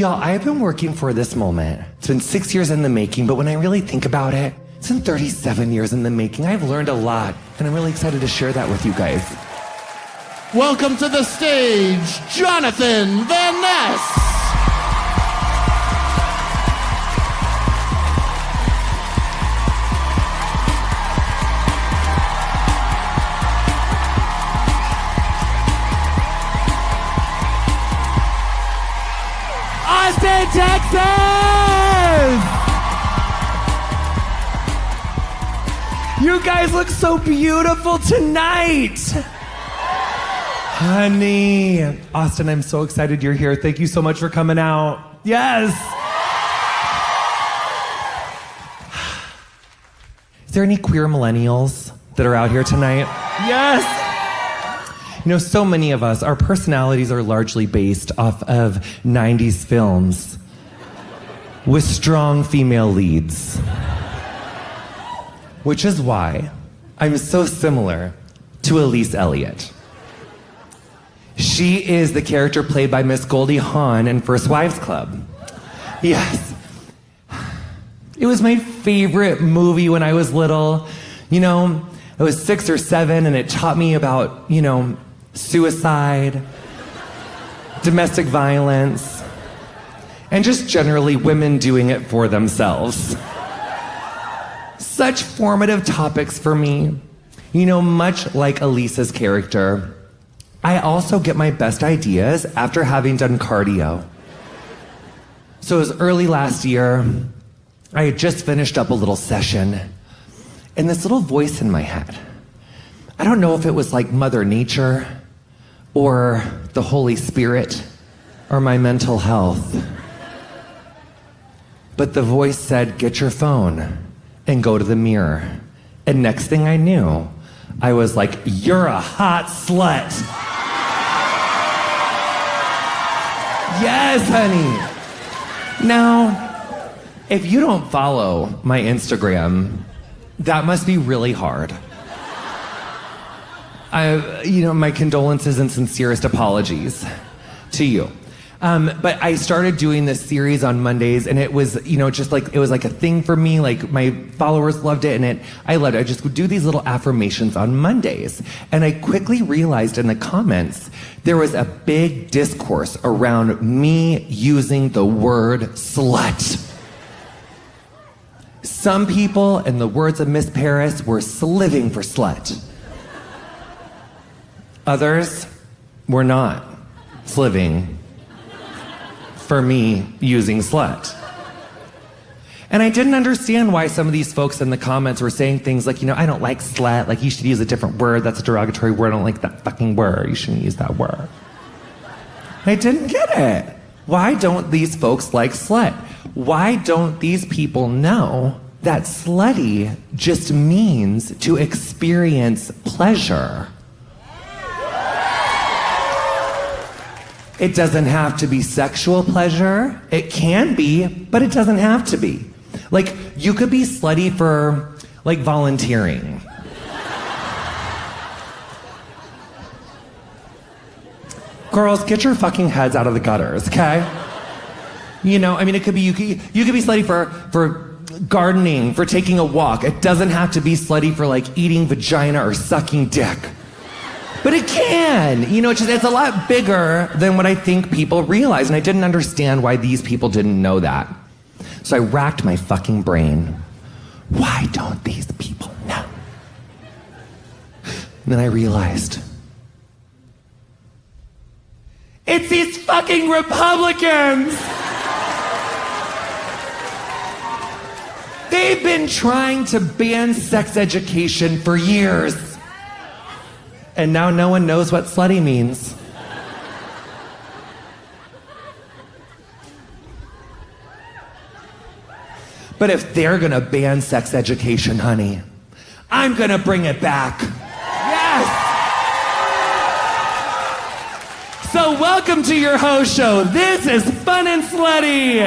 Y'all, I've been working for this moment. It's been 6 years in the making, but when I really think about it, it's been 37 years in the making. I've learned a lot, and I'm really excited to share that with you guys. Welcome to the stage, Jonathan Van Ness. Austin, Texas! You guys look so beautiful tonight. Honey. Austin, I'm so excited you're here. Thank you so much for coming out. Yes. Is there any queer millennials that are out here tonight? Yes. You know, so many of us, our personalities are largely based off of 90s films with strong female leads. Which is why I'm so similar to Elise Elliott. She is the character played by Miss Goldie Hawn in First Wives Club. Yes. It was my favorite movie when I was little. You know, I was 6 or 7 and it taught me about, you know, suicide, domestic violence, and just generally women doing it for themselves. Such formative topics for me. You know, much like Elisa's character, I also get my best ideas after having done cardio. So it was early last year. I had just finished up a little session, and this little voice in my head, I don't know if it was like Mother Nature or the Holy Spirit or my mental health, but the voice said, get your phone and go to the mirror. And next thing I knew, I was like, you're a hot slut. Yes, honey. Now, if you don't follow my Instagram, that must be really hard. My condolences and sincerest apologies to you. But I started doing this series on Mondays, and it was, just like, it was like a thing for me. Like, my followers loved it, and I loved it. I just would do these little affirmations on Mondays. And I quickly realized in the comments, there was a big discourse around me using the word slut. Some people, in the words of Miss Paris, were sliving for slut. Others were not sliving for me using slut. And I didn't understand why some of these folks in the comments were saying things like, I don't like slut, like you should use a different word, that's a derogatory word, I don't like that fucking word, you shouldn't use that word. I didn't get it. Why don't these folks like slut? Why don't these people know that slutty just means to experience pleasure? It doesn't have to be sexual pleasure. It can be, but it doesn't have to be. Like, you could be slutty for, like, volunteering. Girls, get your fucking heads out of the gutters, okay? It could be, you could be slutty for gardening, for taking a walk. It doesn't have to be slutty for, like, eating vagina or sucking dick. But it can, it's a lot bigger than what I think people realize. And I didn't understand why these people didn't know that. So I racked my fucking brain. Why don't these people know? And then I realized, it's these fucking Republicans! They've been trying to ban sex education for years. And now no one knows what slutty means. But if they're gonna ban sex education, honey, I'm gonna bring it back. Yes! So welcome to your host show. This is Fun and Slutty.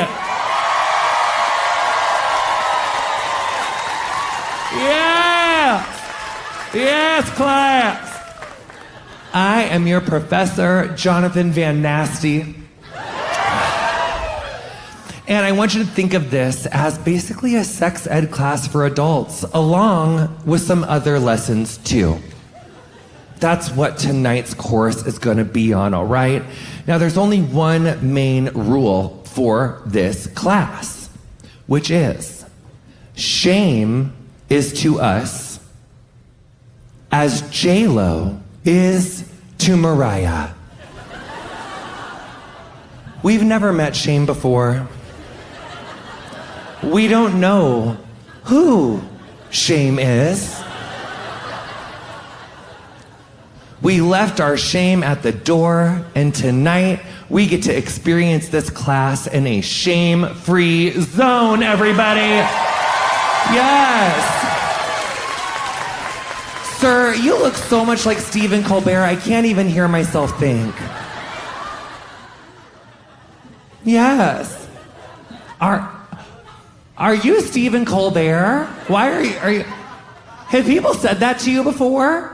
Yeah! Yes, class. I am your professor, Jonathan Van Nasty. And I want you to think of this as basically a sex ed class for adults, along with some other lessons too. That's what tonight's course is going to be on, all right? Now, there's only one main rule for this class, which is shame is to us as J-Lo is to Mariah. We've never met shame before. We don't know who shame is. We left our shame at the door, and tonight we get to experience this class in a shame-free zone, everybody. Yes. Sir, you look so much like Stephen Colbert, I can't even hear myself think. Yes. Are you Stephen Colbert? Why are you? Have people said that to you before?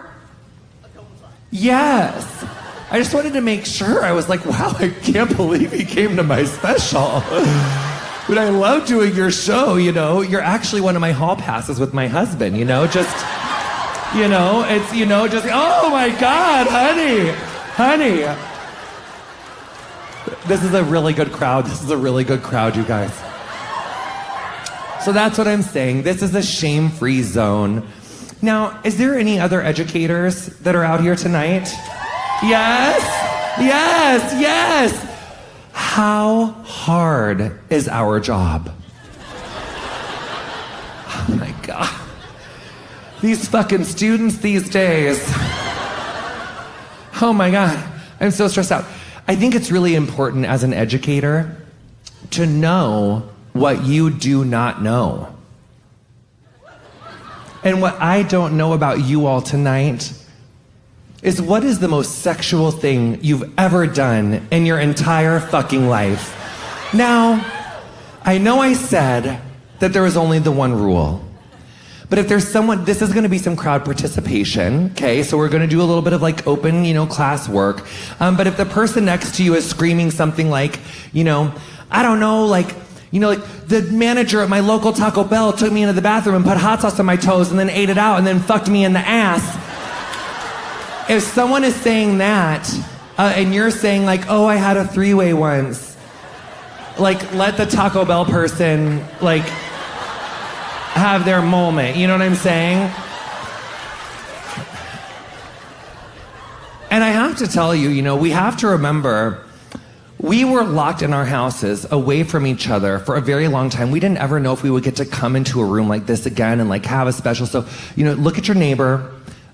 Yes. I just wanted to make sure. I was like, wow, I can't believe he came to my special. But I love doing your show, you know. You're actually one of my hall passes with my husband, you know. Just, you know, it's, you know, just, oh my God, honey. This is a really good crowd. This is a really good crowd, you guys. So that's what I'm saying. This is a shame-free zone. Now, is there any other educators that are out here tonight? Yes? Yes, yes. How hard is our job? Oh my God. These fucking students these days. Oh my God. I'm so stressed out. I think it's really important as an educator to know what you do not know. And what I don't know about you all tonight is what is the most sexual thing you've ever done in your entire fucking life. Now, I know I said that there was only the one rule. But if there's someone, this is gonna be some crowd participation, okay? So we're gonna do a little bit of like open, you know, class work. But if the person next to you is screaming something like, you know, I don't know, like, you know, like the manager at my local Taco Bell took me into the bathroom and put hot sauce on my toes and then ate it out and then fucked me in the ass. If someone is saying that, and you're saying like, oh, I had a three-way once, like let the Taco Bell person like have their moment, you know what I'm saying? And I have to tell you, you know, we have to remember, we were locked in our houses away from each other for a very long time. We didn't ever know if we would get to come into a room like this again and like have a special. So, you know, look at your neighbor,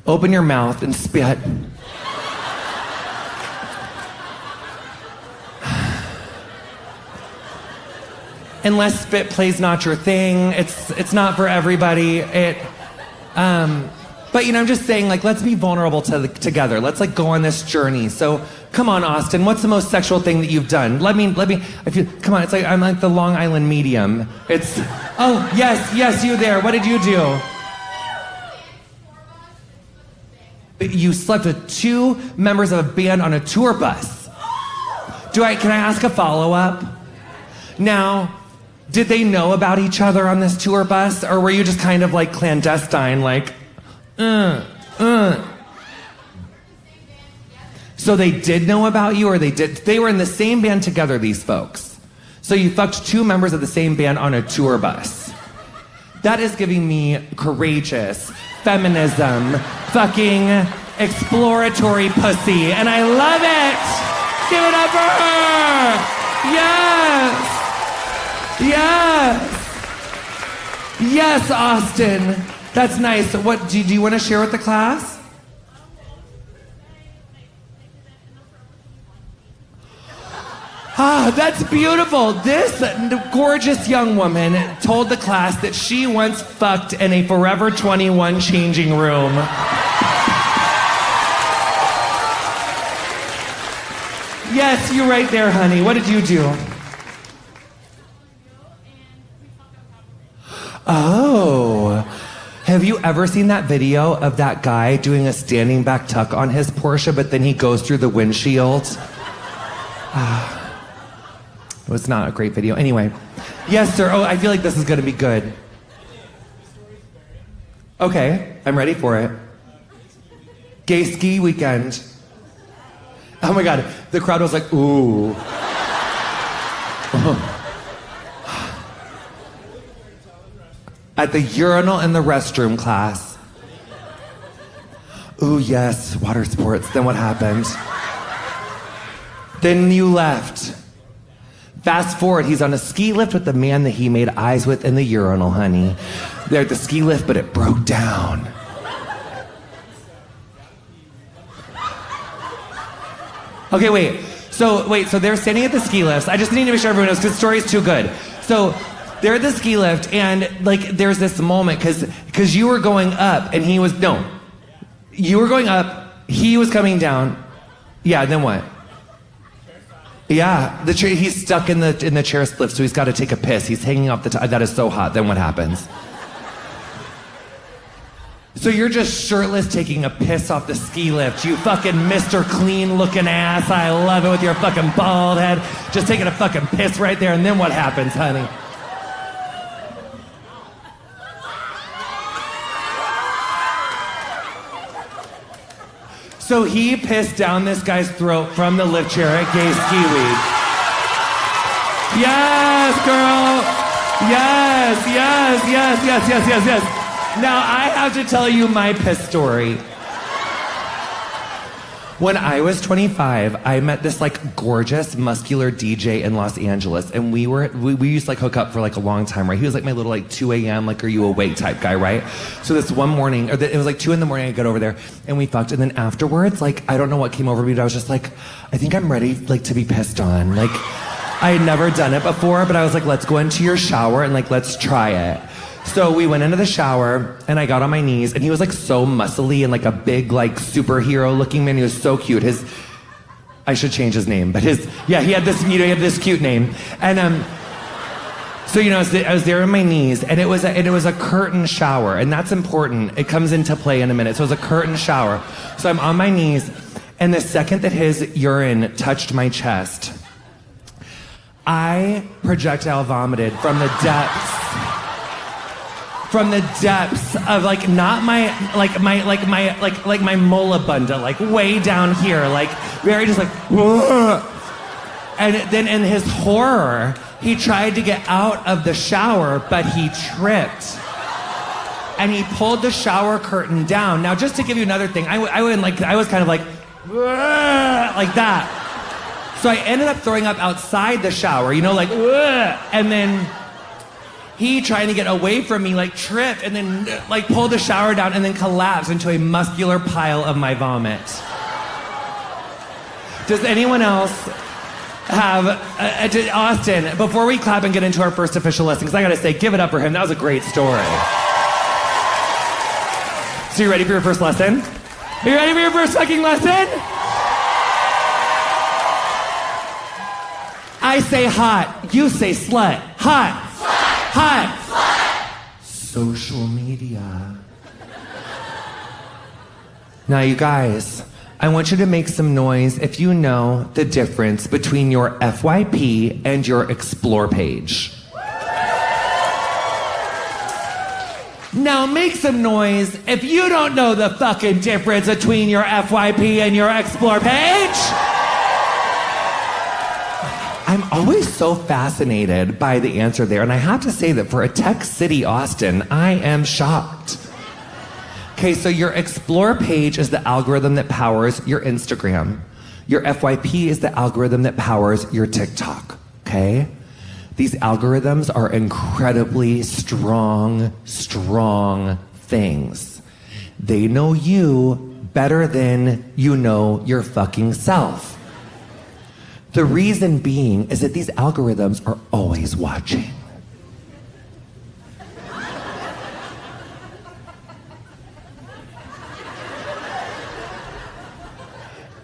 open your mouth and spit. Unless spit play's not your thing, it's not for everybody. But you know, I'm just saying, like, let's be vulnerable together. Let's like go on this journey. So, come on, Austin. What's the most sexual thing that you've done? Let me. Come on. It's like I'm like the Long Island medium. It's. Oh yes, you there. What did you do? You slept with 2 members of a band on a tour bus. Can I ask a follow-up? Now, did they know about each other on this tour bus, or were you just kind of like clandestine, like, So they did know about you, or they were in the same band together, these folks. So you fucked 2 members of the same band on a tour bus. That is giving me courageous feminism, fucking exploratory pussy, and I love it. Give it up for her. Yes. Yes, Austin. That's nice. What do you want to share with the class? Ah, that's beautiful. This gorgeous young woman told the class that she once fucked in a Forever 21 changing room. Yes, you're right there, honey. What did you do? Oh. Have you ever seen that video of that guy doing a standing back tuck on his Porsche, but then he goes through the windshield? It was not a great video. Anyway, yes, sir. Oh, I feel like this is going to be good. Okay, I'm ready for it. Gay ski weekend. Oh my God, the crowd was like, ooh. At the urinal in the restroom class. Ooh, yes, water sports. Then what happened? Then you left. Fast forward, he's on a ski lift with the man that he made eyes with in the urinal, honey. They're at the ski lift, but it broke down. Okay, wait. So they're standing at the ski lift. I just need to make sure everyone knows because the story's too good. So they're at the ski lift, and like there's this moment because you were going up, and he was you were going up. He was coming down. Yeah. Then what? Yeah, he's stuck in the chair split, so he's got to take a piss. He's hanging off the top. That is so hot. Then what happens? So you're just shirtless taking a piss off the ski lift. You fucking Mr. Clean looking ass. I love it with your fucking bald head. Just taking a fucking piss right there, and then what happens, honey? So he pissed down this guy's throat from the lift chair at Gay Ski Week. Yes, girl. Yes. Now I have to tell you my piss story. When I was 25, I met this like gorgeous, muscular DJ in Los Angeles, and we used to like hook up for like a long time, right? He was like my little like 2 a.m. like are you awake type guy, right? So this one morning, it was like 2 a.m. I got over there and we fucked, and then afterwards, like I don't know what came over me, but I was just like, I think I'm ready like to be pissed on. Like I had never done it before, but I was like, let's go into your shower and like let's try it. So we went into the shower, and I got on my knees, and he was like so muscly and like a big like superhero looking man. He was so cute. I should change his name, but he had this cute name. And so I was there on my knees, and it was a curtain shower, and that's important. It comes into play in a minute. So it was a curtain shower. So I'm on my knees, and the second that his urine touched my chest, I projectile vomited from the depths of like not my mola bunda, like way down here, like very just like whoa. And then in his horror, he tried to get out of the shower, but he tripped. And he pulled the shower curtain down. Now, just to give you another thing, I was kind of like that. So I ended up throwing up outside the shower, like, and then he, trying to get away from me, like tripped and then like pulled the shower down and then collapsed into a muscular pile of my vomit. Does anyone else have, Austin, before we clap and get into our first official lesson, because I gotta say, give it up for him. That was a great story. So you ready for your first lesson? Are you ready for your first fucking lesson? I say hot, you say slut. Hot. Hot. Social media. Now, you guys, I want you to make some noise if you know the difference between your FYP and your Explore page. Now, make some noise if you don't know the fucking difference between your FYP and your Explore page. I'm always so fascinated by the answer there, and I have to say that for a tech city, Austin, I am shocked. Okay, so your Explore page is the algorithm that powers your Instagram. Your FYP is the algorithm that powers your TikTok, okay? These algorithms are incredibly strong things. They know you better than you know your fucking self. The reason being is that these algorithms are always watching.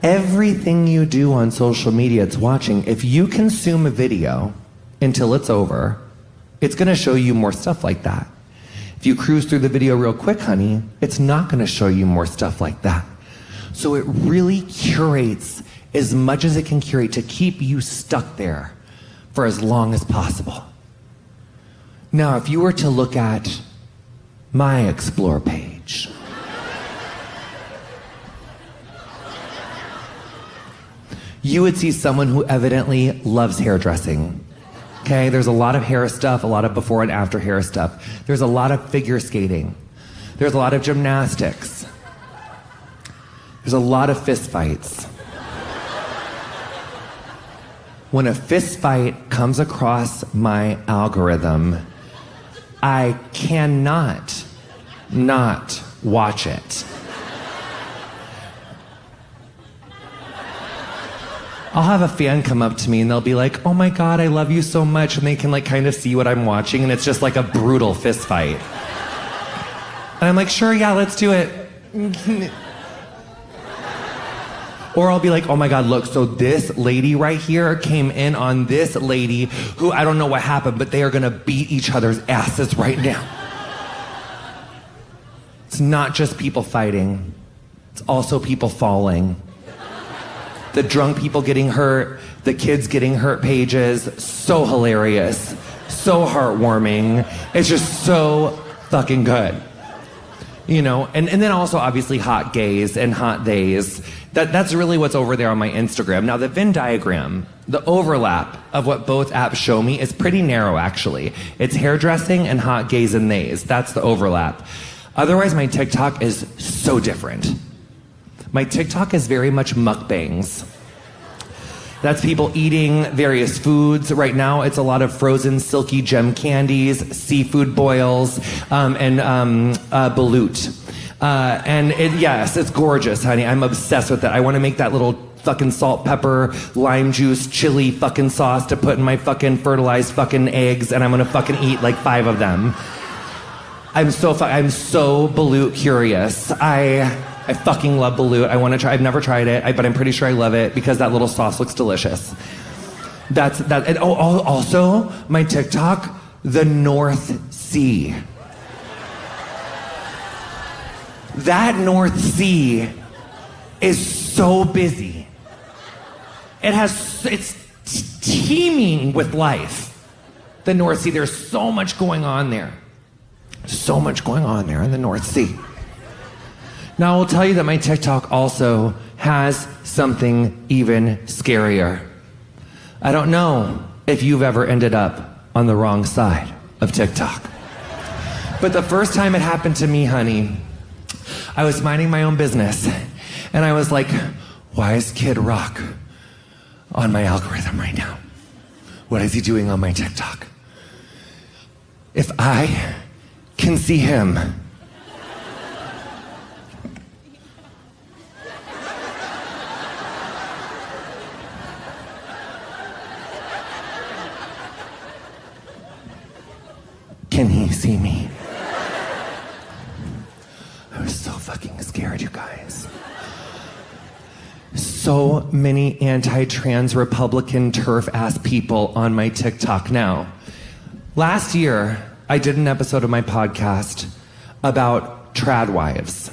Everything you do on social media, it's watching. If you consume a video until it's over, it's gonna show you more stuff like that. If you cruise through the video real quick, honey, it's not gonna show you more stuff like that. So it really curates as much as it can curate to keep you stuck there. for as long as possible. Now, if you were to look at my Explore page, you would see someone who evidently loves hairdressing. Okay, there's a lot of hair stuff, a lot of before and after hair stuff. There's a lot of figure skating. There's a lot of gymnastics. There's a lot of fist fights. When a fist fight comes across my algorithm, I cannot not watch it. I'll have a fan come up to me and they'll be like, oh my God, I love you so much. And they can like kind of see what I'm watching and it's just like a brutal fist fight. And I'm like, sure, yeah, let's do it. Or I'll be like, oh my God, look, so this lady right here came in on this lady who I don't know what happened, but they are gonna beat each other's asses right now. It's not just people fighting, it's also people falling. The drunk people getting hurt, the kids getting hurt pages, so hilarious, so heartwarming. It's just so fucking good. You know, and then also obviously hot gays and hot days. That's really what's over there on my Instagram. Now the Venn diagram, the overlap of what both apps show me is pretty narrow actually. It's hairdressing and hot gays and theys. That's the overlap. Otherwise my TikTok is so different. My TikTok is very much mukbangs. That's people eating various foods. Right now, it's a lot of frozen silky gem candies, seafood boils, and balut. Yes, it's gorgeous, honey. I'm obsessed with it. I want to make that little fucking salt, pepper, lime juice, chili fucking sauce to put in my fucking fertilized fucking eggs, and I'm gonna fucking eat like 5 of them. I'm so balut curious. I fucking love balut. I want to try. I've never tried it, but I'm pretty sure I love it because that little sauce looks delicious. That's that. And also my TikTok, the North Sea. That North Sea is so busy. It's teeming with life. The North Sea. There's so much going on there. So much going on there in the North Sea. Now, I will tell you that my TikTok also has something even scarier. I don't know if you've ever ended up on the wrong side of TikTok. But the first time it happened to me, honey, I was minding my own business. And I was like, why is Kid Rock on my algorithm right now? What is he doing on my TikTok? If I can see him, can he see me? I was so fucking scared, you guys. So many anti-trans Republican turf-ass people on my TikTok now. Last year, I did an episode of my podcast about trad wives.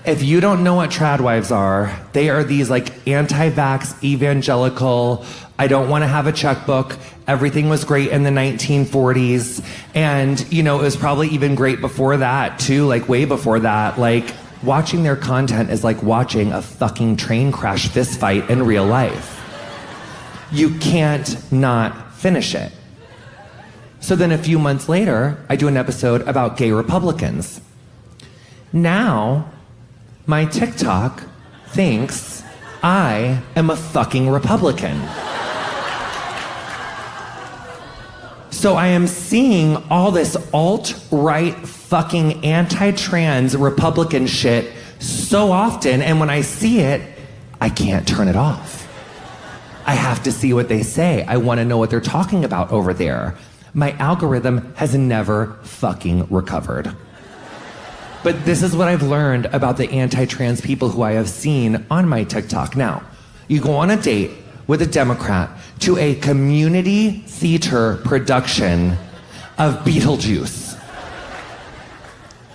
If you don't know what trad wives are, they are these like anti-vax, evangelical, I don't want to have a checkbook. Everything was great in the 1940s. And, you know, it was probably even great before that too, like way before that. Like watching their content is like watching a fucking train crash fist fight in real life. You can't not finish it. So then a few months later, I do an episode about gay Republicans. Now, my TikTok thinks I am a fucking Republican. So I am seeing all this alt-right fucking anti-trans Republican shit so often, and when I see it, I can't turn it off. I have to see what they say. I want to know what they're talking about over there. My algorithm has never fucking recovered. But this is what I've learned about the anti-trans people who I have seen on my TikTok. Now, you go on a date with a Democrat to a community theater production of Beetlejuice,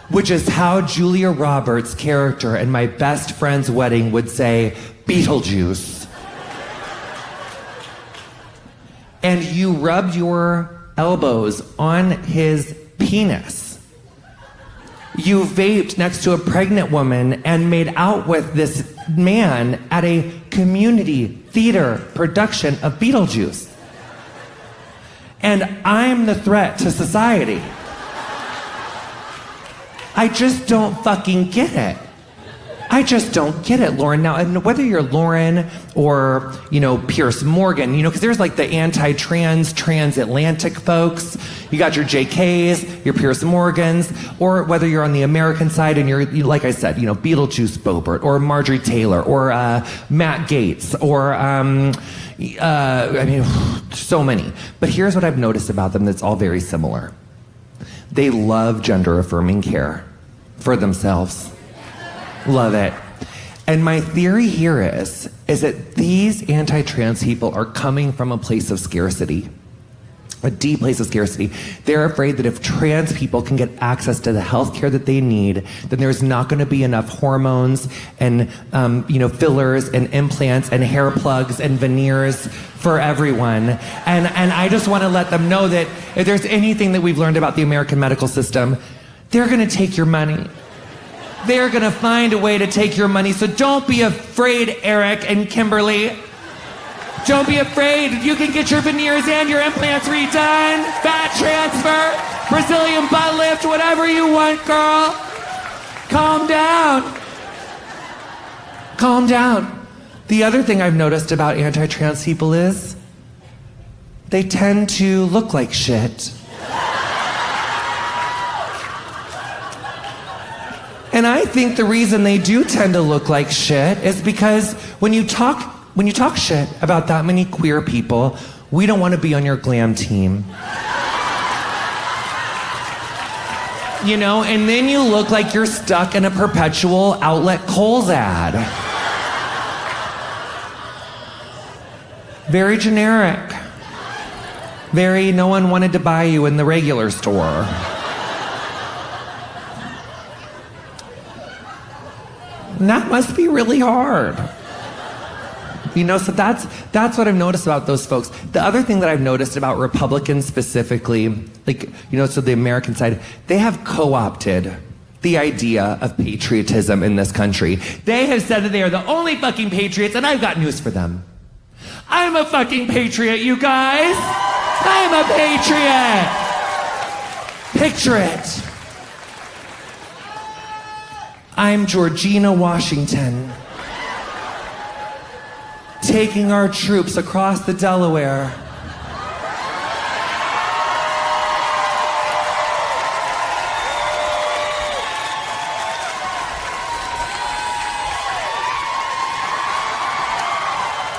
which is how Julia Roberts' character in my best friend's wedding would say, Beetlejuice. and you rubbed your elbows on his penis. You vaped next to a pregnant woman and made out with this man at a community theater production of Beetlejuice. And I'm the threat to society. I just don't fucking get it. I just don't get it, Lauren. Now, and whether you're Lauren or, Pierce Morgan, because there's like the anti-trans, transatlantic folks. You got your JKs, your Pierce Morgans, or whether you're on the American side and you're, like I said, Beetlejuice Boebert, or Marjorie Taylor, or Matt Gaetz, or, so many. But here's what I've noticed about them that's all very similar. They love gender-affirming care for themselves. Love it. And my theory here is that these anti-trans people are coming from a place of scarcity, a deep place of scarcity. They're afraid that if trans people can get access to the health care that they need, then there's not going to be enough hormones and fillers and implants and hair plugs and veneers for everyone. And I just want to let them know that if there's anything that we've learned about the American medical system, they're going to take your money. They're going to find a way to take your money. So don't be afraid, Eric and Kimberly. Don't be afraid. You can get your veneers and your implants redone, fat transfer, Brazilian butt lift, whatever you want, girl. Calm down. Calm down. The other thing I've noticed about anti-trans people is they tend to look like shit. And I think the reason they do tend to look like shit is because when you talk shit about that many queer people, we don't want to be on your glam team. And then you look like you're stuck in a perpetual outlet Kohl's ad. Very generic. Very no one wanted to buy you in the regular store. And that must be really hard. So that's what I've noticed about those folks. The other thing that I've noticed about Republicans specifically, so the American side, they have co-opted the idea of patriotism in this country. They have said that they are the only fucking patriots, and I've got news for them. I'm a fucking patriot, you guys. I'm a patriot. Picture it. I'm Georgina Washington, taking our troops across the Delaware.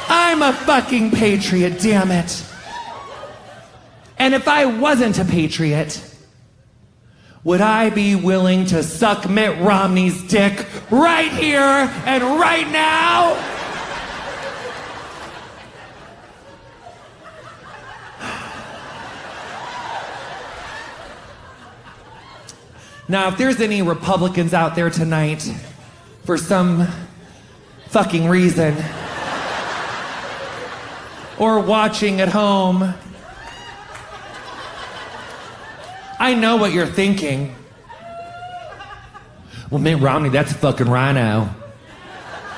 I'm a fucking patriot, damn it. And if I wasn't a patriot, would I be willing to suck Mitt Romney's dick right here and right now? Now, if there's any Republicans out there tonight, for some fucking reason, or watching at home, I know what you're thinking. Well, Mitt Romney, that's a fucking rhino.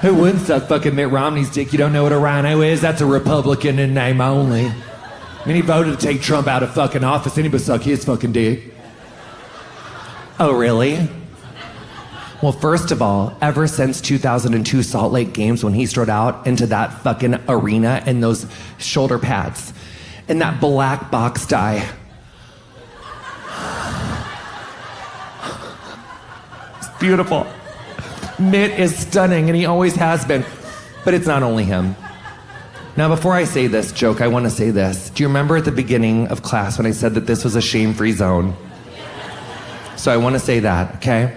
Who wouldn't suck fucking Mitt Romney's dick? You don't know what a rhino is? That's a Republican in name only. He voted to take Trump out of fucking office. Anybody suck his fucking dick? Oh, really? Well, first of all, ever since 2002 Salt Lake Games, when he strode out into that fucking arena in those shoulder pads and that black box dye, it's beautiful. Mitt is stunning, and he always has been. But it's not only him. Now, before I say this joke, I want to say this. Do you remember at the beginning of class when I said that this was a shame-free zone? So I want to say that, okay?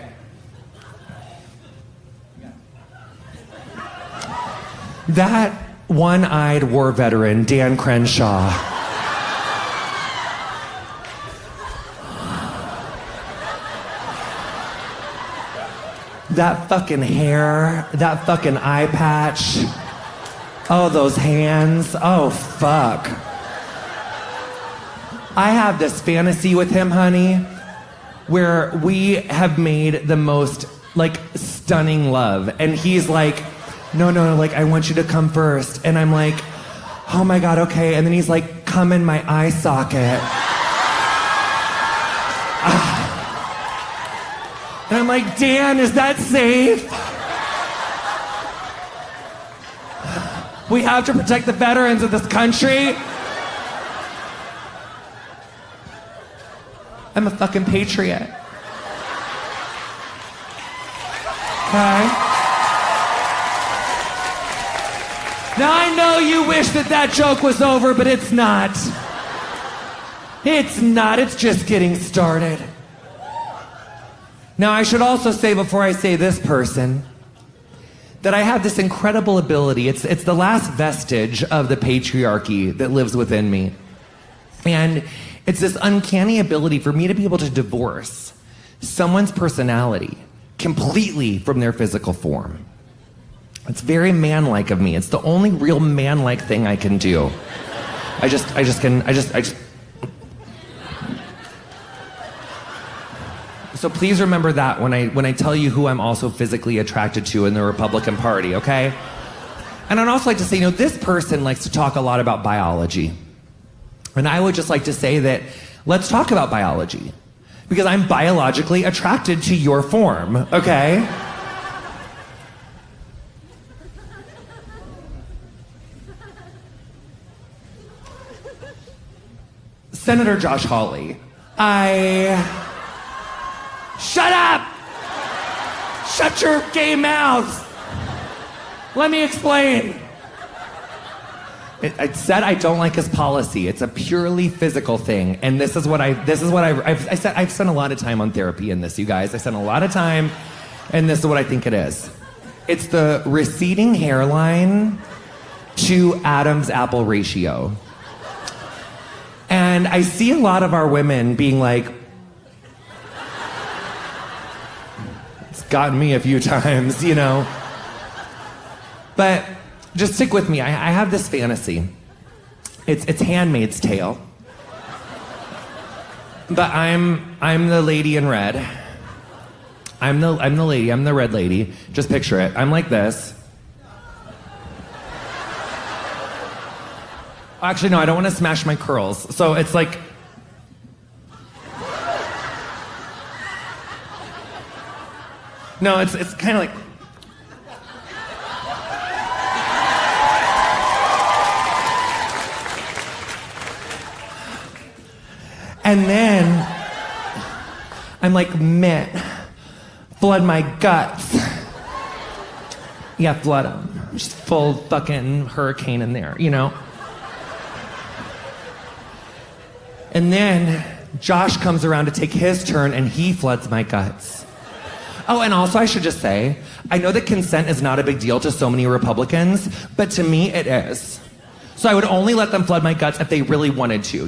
That one-eyed war veteran, Dan Crenshaw, that fucking hair, that fucking eye patch, oh, those hands, oh, fuck. I have this fantasy with him, honey, where we have made the most, like, stunning love. And he's like, no, like, I want you to come first. And I'm like, oh my God, okay. And then he's like, come in my eye socket. And I'm like, Dan, is that safe? We have to protect the veterans of this country. I'm a fucking patriot. Okay? Now I know you wish that joke was over, but it's not. It's not, it's just getting started. Now I should also say before I say this person, that I have this incredible ability. It's the last vestige of the patriarchy that lives within me. And it's this uncanny ability for me to be able to divorce someone's personality completely from their physical form. It's very man-like of me. It's the only real man-like thing I can do. I just. So please remember that when I tell you who I'm also physically attracted to in the Republican Party, okay? And I'd also like to say, this person likes to talk a lot about biology. And I would just like to say that let's talk about biology. Because I'm biologically attracted to your form, okay? Senator Josh Hawley. Shut up! Shut your gay mouth! Let me explain. I said I don't like his policy. It's a purely physical thing, and I've spent a lot of time on therapy in this, you guys. I spent a lot of time, and this is what I think it is. It's the receding hairline to Adam's apple ratio. And I see a lot of our women being like, it's gotten me a few times, But just stick with me. I have this fantasy. It's Handmaid's Tale. But I'm the lady in red. I'm the lady. I'm the red lady. Just picture it. I'm like this. Actually, no, I don't want to smash my curls. So it's like... No, it's kind of like... And then I'm like, Mitt, flood my guts. Yeah, flood them. Just full fucking hurricane in there, And then Josh comes around to take his turn and he floods my guts. Oh, and also I should just say, I know that consent is not a big deal to so many Republicans, but to me it is. So I would only let them flood my guts if they really wanted to,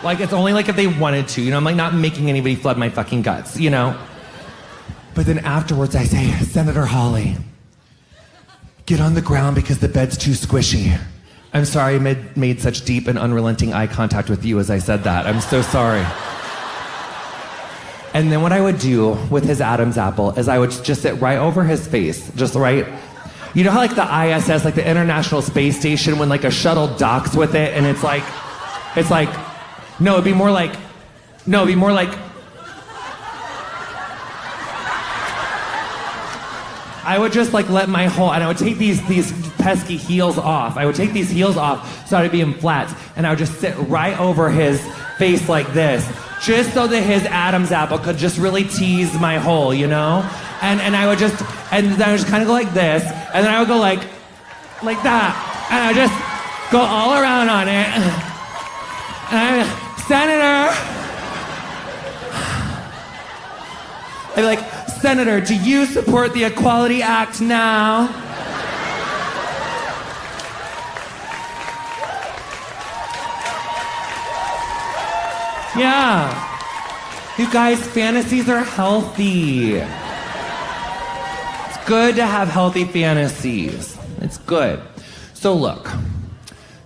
Like, it's only like if they wanted to, I'm like not making anybody flood my fucking guts, But then afterwards I say, Senator Hawley, get on the ground because the bed's too squishy. I'm sorry I made such deep and unrelenting eye contact with you as I said that. I'm so sorry. And then what I would do with his Adam's apple is I would just sit right over his face, just right. You know how like the ISS, like the International Space Station, when like a shuttle docks with it and it's like, no, it'd be more like, I would just like let my whole, and I would take these pesky heels off. I would take these heels off so I'd be in flats, and I would just sit right over his face like this, just so that his Adam's apple could just really tease my hole, And I would just, and then I would just kind of go like this, and then I would go like that, and I would just go all around on it. And Senator, I'd be like, Senator, do you support the Equality Act now? Yeah. You guys, fantasies are healthy. It's good to have healthy fantasies. It's good. So look,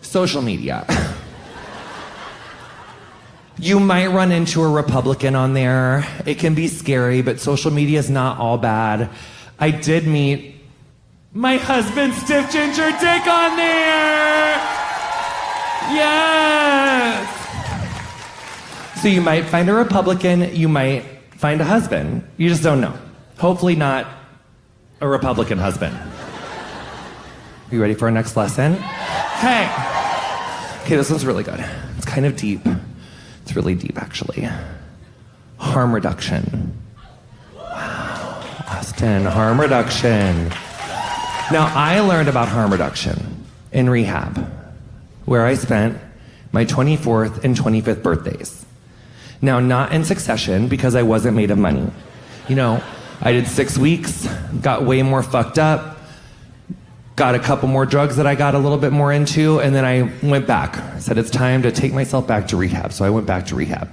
social media. You might run into a Republican on there. It can be scary, but social media is not all bad. I did meet my husband's stiff ginger dick on there. Yes. So you might find a Republican, you might find a husband. You just don't know. Hopefully not a Republican husband. You ready for our next lesson? Hey. Okay, this one's really good. It's kind of deep. It's really deep, actually. Harm reduction. Wow. Austin, harm reduction. Now, I learned about harm reduction in rehab, where I spent my 24th and 25th birthdays. Now, not in succession, because I wasn't made of money. You know, I did 6 weeks, got way more fucked up, got a couple more drugs that I got a little bit more into, and then I went back. I said, it's time to take myself back to rehab, so I went back to rehab.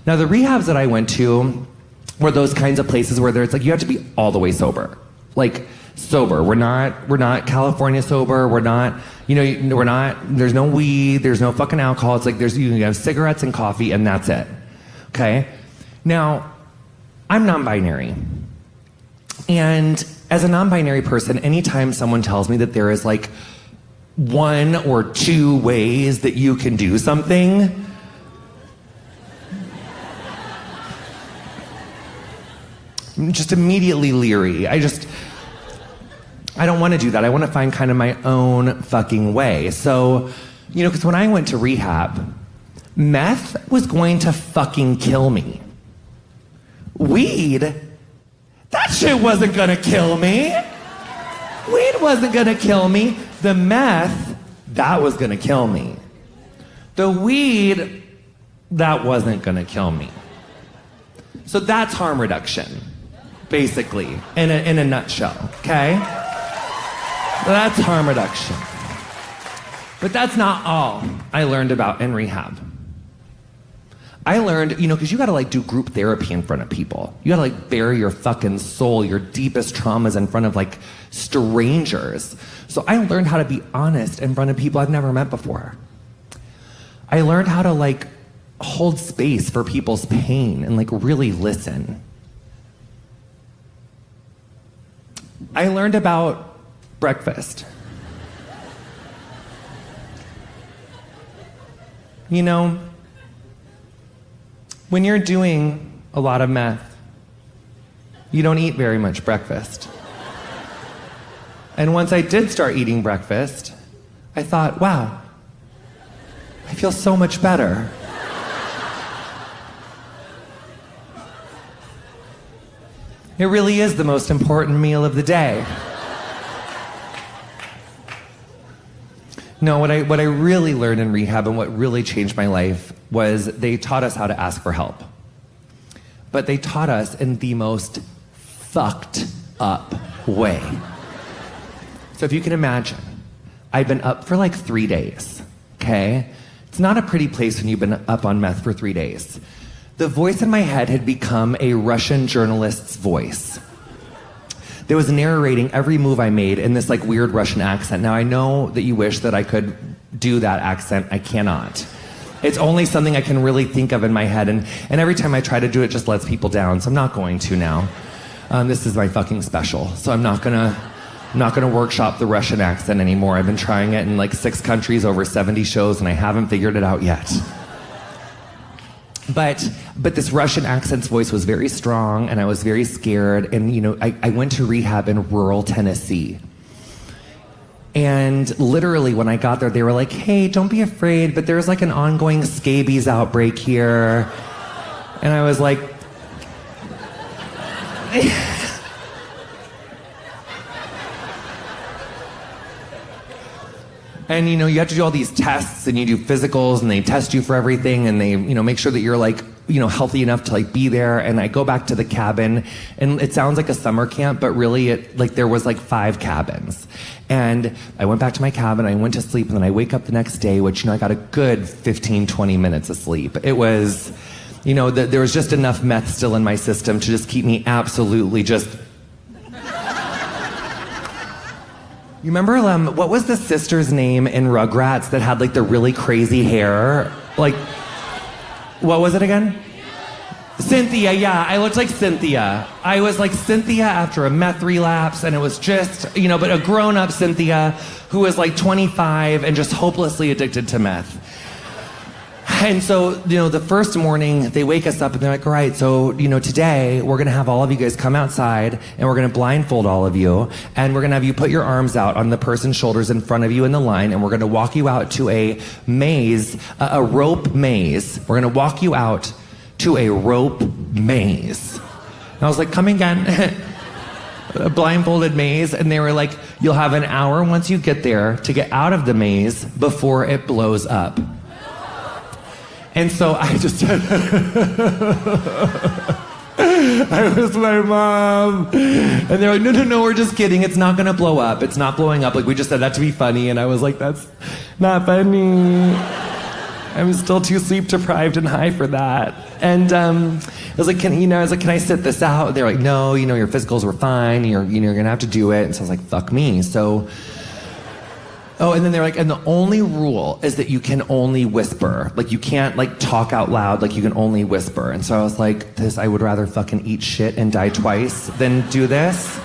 Now, the rehabs that I went to were those kinds of places where it's like, you have to be all the way sober. Like, sober. We're not California sober. We're not, there's no weed, there's no fucking alcohol. It's like, you have cigarettes and coffee, and that's it. Okay? Now, I'm non-binary. And as a non-binary person, anytime someone tells me that there is like 1 or 2 ways that you can do something, I'm just immediately leery. I don't want to do that. I want to find kind of my own fucking way. So, because when I went to rehab, meth was going to fucking kill me. Weed, that shit wasn't gonna kill me. Weed wasn't gonna kill me. The meth, that was gonna kill me. The weed, that wasn't gonna kill me. So that's harm reduction, basically, in a nutshell, okay? That's harm reduction. But that's not all I learned about in rehab. I learned, because you gotta do group therapy in front of people. You gotta bare your fucking soul, your deepest traumas in front of strangers. So I learned how to be honest in front of people I've never met before. I learned how to hold space for people's pain and really listen. I learned about breakfast. When you're doing a lot of meth, you don't eat very much breakfast. And once I did start eating breakfast, I thought, wow, I feel so much better. It really is the most important meal of the day. No, what I really learned in rehab and what really changed my life was they taught us how to ask for help. But they taught us in the most fucked up way. So if you can imagine, I've been up for 3 days, okay? It's not a pretty place when you've been up on meth for 3 days. The voice in my head had become a Russian journalist's voice. There was narrating every move I made in this weird Russian accent. Now I know that you wish that I could do that accent. I cannot. It's only something I can really think of in my head, and every time I try to do it, just lets people down. So I'm not going to now. This is my fucking special, so I'm not gonna workshop the Russian accent anymore. I've been trying it in 6 countries over 70 shows, and I haven't figured it out yet. But this Russian accent's voice was very strong, and I was very scared. And I went to rehab in rural Tennessee. And literally, when I got there, they were like, "Hey, don't be afraid, but there's an ongoing scabies outbreak here." And I was like, and you have to do all these tests, and you do physicals, and they test you for everything, and they make sure that you're healthy enough to be there. And I go back to the cabin, and it sounds like a summer camp, but really there was 5 cabins. And I went back to my cabin, I went to sleep, and then I wake up the next day, which I got a good 15-20 minutes of sleep. It was there was just enough meth still in my system to just keep me absolutely just. You remember, what was the sister's name in Rugrats that had the really crazy hair? What was it again? Cynthia, yeah, I looked like Cynthia. I was like Cynthia after a meth relapse, and it was just, but a grown-up Cynthia who was like 25 and just hopelessly addicted to meth. And so, the first morning, they wake us up and they're like, all right, so, today we're going to have all of you guys come outside and we're going to blindfold all of you, and we're going to have you put your arms out on the person's shoulders in front of you in the line, and we're going to walk you out to a maze, a rope maze. We're going to walk you out to a rope maze. And I was like, come again. A blindfolded maze. And they were like, you'll have an hour once you get there to get out of the maze before it blows up. And so I just said, I was like, Mom. And they're like, no, we're just kidding. It's not going to blow up. It's not blowing up. Like, we just said that to be funny. And I was like, that's not funny. I'm still too sleep deprived and high for that. And I was like, can I sit this out? And they're like, no, your physicals were fine. You're gonna have to do it. And so I was like, fuck me. So, and then they're like, and the only rule is that you can only whisper. Like, you can't talk out loud. Like, you can only whisper. And so I was like, I would rather fucking eat shit and die twice than do this.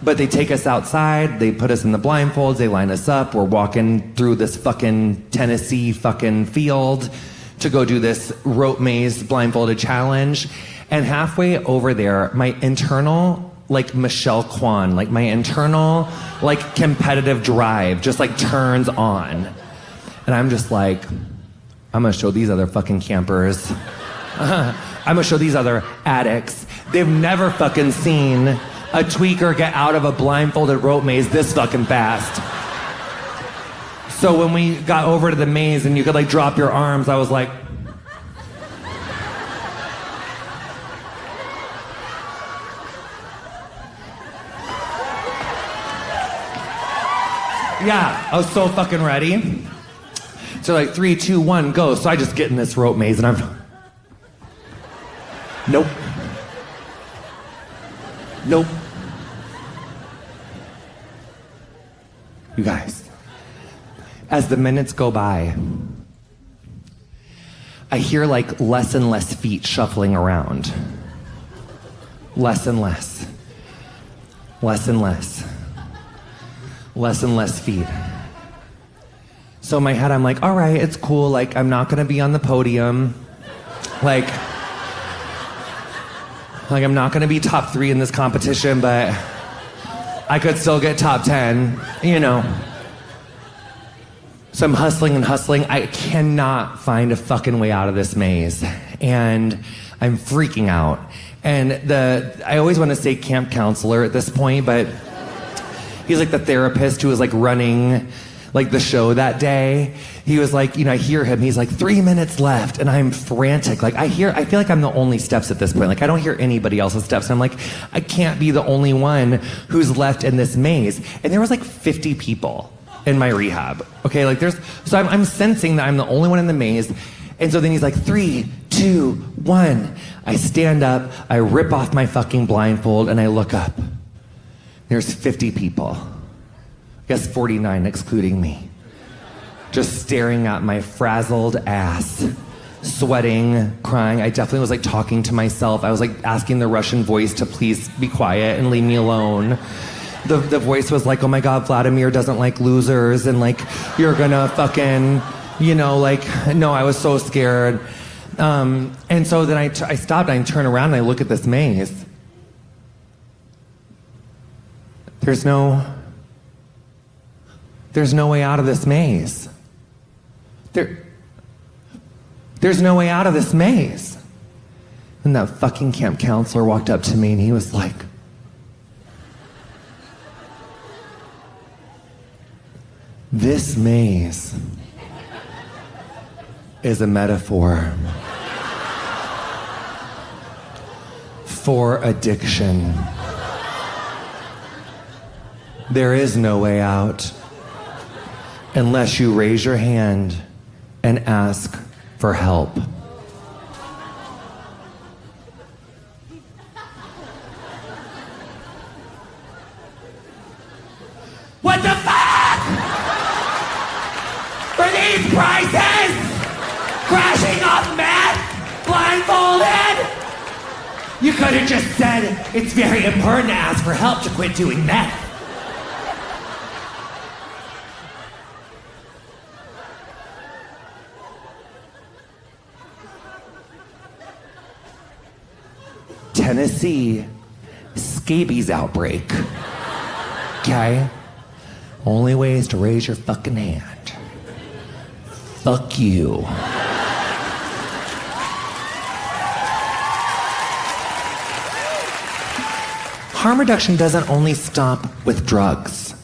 But they take us outside, they put us in the blindfolds, they line us up, we're walking through this fucking Tennessee fucking field to go do this rope maze blindfolded challenge. And halfway over there, my internal, Michelle Kwan, my internal, competitive drive just turns on. And I'm just like, I'm gonna show these other fucking campers. I'm gonna show these other addicts. They've never fucking seen a tweaker get out of a blindfolded rope maze this fucking fast. So when we got over to the maze and you could drop your arms, I was like, yeah, I was so fucking ready. So 3, 2, 1, go. So I just get in this rope maze and I'm, nope. You guys, as the minutes go by, I hear less and less feet shuffling around. Less and less. Less and less. Less and less feet. So in my head, I'm like, all right, it's cool. I'm not gonna be on the podium. I'm not gonna be top 3 in this competition, but I could still get top 10, So I'm hustling and hustling. I cannot find a fucking way out of this maze. And I'm freaking out. And I always want to say camp counselor at this point, but he's the therapist who was running the show that day. He was I hear him, he's 3 minutes left, and I'm frantic. I feel like I'm the only steps at this point. I don't hear anybody else's steps. And I'm I can't be the only one who's left in this maze. And there was 50 people in my rehab. Okay, so I'm sensing that I'm the only one in the maze. And so then he's 3, 2, 1. I stand up, I rip off my fucking blindfold, and I look up. There's 50 people. I guess 49 excluding me. Just staring at my frazzled ass, sweating, crying. I definitely was talking to myself. I was asking the Russian voice to please be quiet and leave me alone. The voice was oh my God, Vladimir doesn't like losers, and you're gonna fucking, no, I was so scared. And so then I stopped, and I turn around and I look at this maze. There's no way out of this maze. There's no way out of this maze. And that fucking camp counselor walked up to me and he was like, this maze is a metaphor for addiction. There is no way out unless you raise your hand and ask for help. What the fuck? For these prices? Crashing off blindfolded? You could have just said, it's very important to ask for help to quit doing meth. Tennessee, scabies outbreak. Okay? Only way is to raise your fucking hand. Fuck you. Harm reduction doesn't only stop with drugs.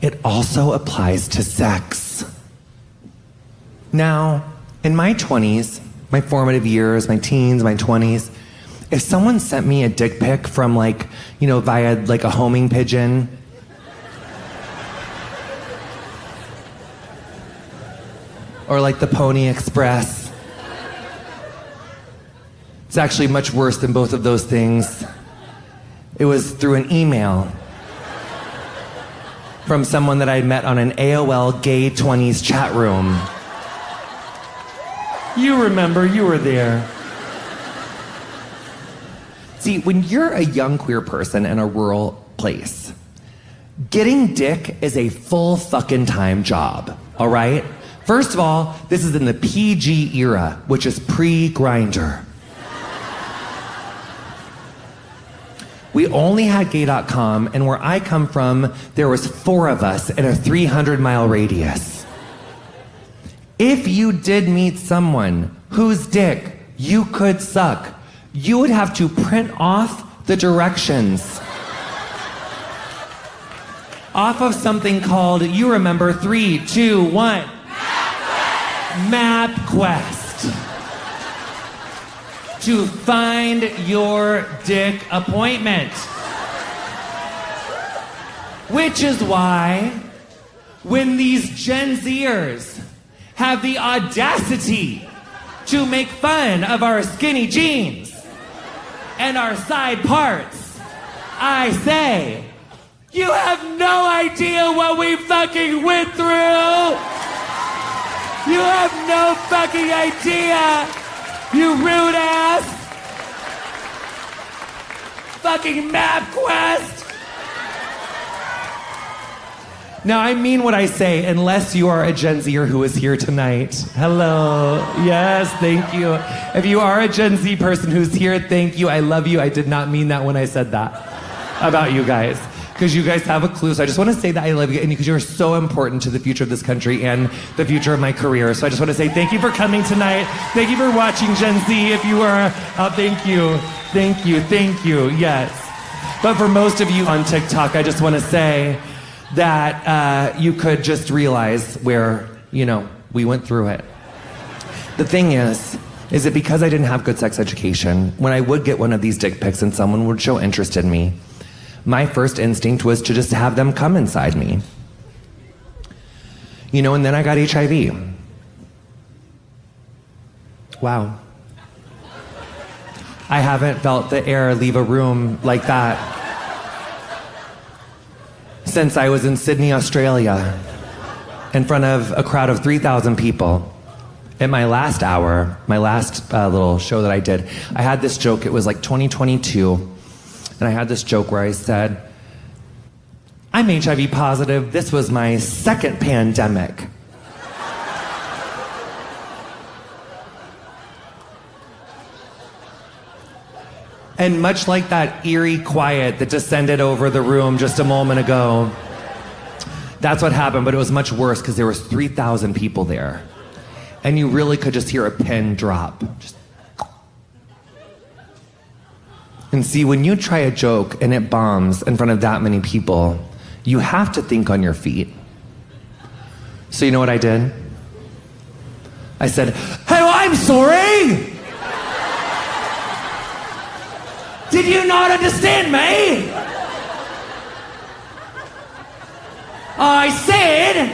It also applies to sex. Now, in my 20s, my formative years, my teens, my 20s, if someone sent me a dick pic from via a homing pigeon, or the Pony Express, it's actually much worse than both of those things. It was through an email from someone that I'd met on an AOL gay 20s chat room. You remember, you were there. See, when you're a young queer person in a rural place, getting dick is a full fucking time job, all right? First of all, this is in the PG era, which is pre-Grindr. We only had gay.com, and where I come from, there was 4 of us in a 300-mile radius. If you did meet someone whose dick you could suck, you would have to print off the directions off of something called, you remember, 3, 2, 1. MapQuest. To find your dick appointment. Which is why, when these Gen Zers have the audacity to make fun of our skinny jeans and our side parts, I say, you have no idea what we fucking went through! You have no fucking idea! You rude ass! Fucking MapQuest! Now, I mean what I say, unless you are a Gen Zer who is here tonight. Hello. Yes, thank you. If you are a Gen Z person who's here, thank you. I love you. I did not mean that when I said that about you guys. Because you guys have a clue. So I just want to say that I love you, and because you're so important to the future of this country and the future of my career. So I just want to say thank you for coming tonight. Thank you for watching Gen Z. If you are, thank you. Thank you. Thank you. Yes. But for most of you on TikTok, I just want to say that you could just realize where, we went through it. The thing is that because I didn't have good sex education, when I would get one of these dick pics and someone would show interest in me, my first instinct was to just have them come inside me. And then I got HIV. Wow. I haven't felt the air leave a room like that since I was in Sydney, Australia, in front of a crowd of 3,000 people. At my last hour, my last little show that I did, I had this joke. It was 2022. And I had this joke where I said, I'm HIV positive. This was my second pandemic. And much like that eerie quiet that descended over the room just a moment ago, that's what happened, but it was much worse because there was 3,000 people there. And you really could just hear a pin drop. And see, when you try a joke and it bombs in front of that many people, you have to think on your feet. So you know what I did? I said, "Hey, I'm sorry! Did you not understand me? I said,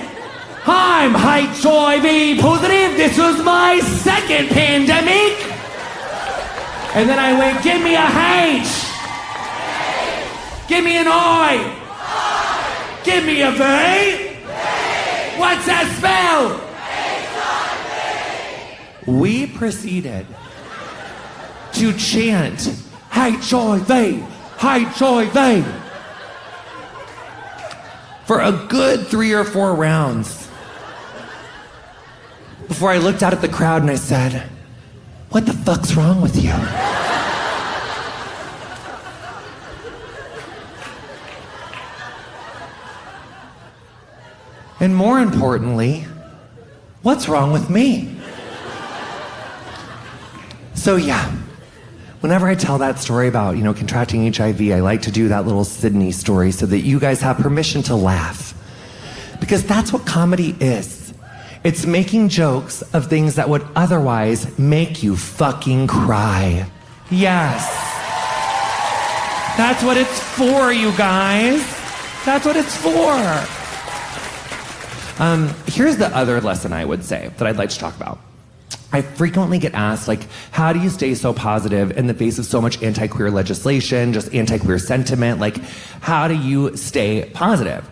I'm HIV positive. This was my second pandemic." And then I went, give me a H. Give me an I. Give me a V. What's that spell? We proceeded to chant, HIV, HIV, for a good 3 or 4 rounds before I looked out at the crowd and I said, what the fuck's wrong with you? And more importantly, what's wrong with me? So yeah, whenever I tell that story about, contracting HIV, I like to do that little Sydney story so that you guys have permission to laugh. Because that's what comedy is. It's making jokes of things that would otherwise make you fucking cry. Yes. That's what it's for, you guys. That's what it's for. Here's the other lesson I would say that I'd like to talk about. I frequently get asked, how do you stay so positive in the face of so much anti-queer legislation, just anti-queer sentiment? How do you stay positive?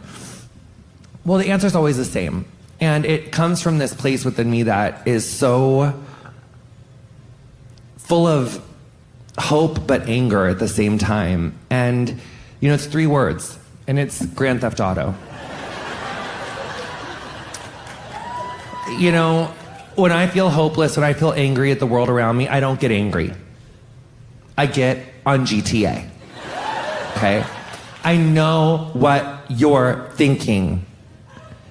Well, the answer is always the same. And it comes from this place within me that is so full of hope but anger at the same time. And, it's 3 words, and it's Grand Theft Auto. When I feel hopeless, when I feel angry at the world around me, I don't get angry. I get on GTA. Okay? I know what you're thinking.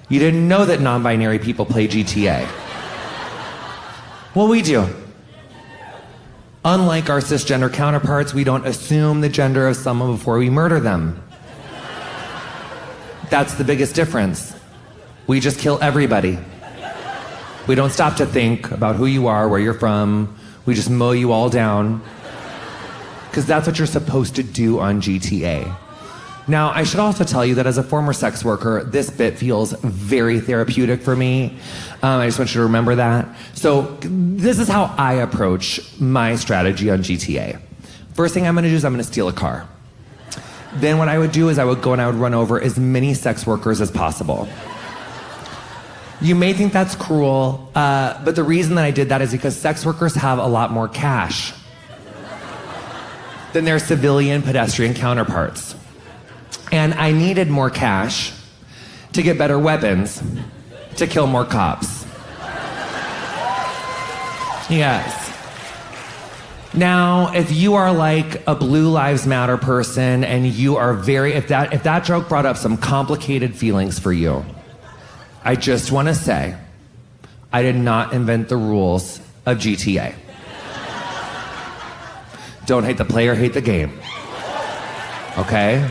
You didn't know that non-binary people play GTA. Well, we do. Unlike our cisgender counterparts, we don't assume the gender of someone before we murder them. That's the biggest difference. We just kill everybody. We don't stop to think about who you are, where you're from. We just mow you all down. Because that's what you're supposed to do on GTA. Now, I should also tell you that as a former sex worker, this bit feels very therapeutic for me. I just want you to remember that. So this is how I approach my strategy on GTA. First thing I'm going to do is I'm going to steal a car. Then what I would do is I would go and I would run over as many sex workers as possible. You may think that's cruel, but the reason that I did that is because sex workers have a lot more cash than their civilian pedestrian counterparts. And I needed more cash to get better weapons to kill more cops. Yes. Now, if you are like a Blue Lives Matter person and you are if that joke brought up some complicated feelings for you, I just want to say, I did not invent the rules of GTA. Don't hate the player, hate the game. Okay?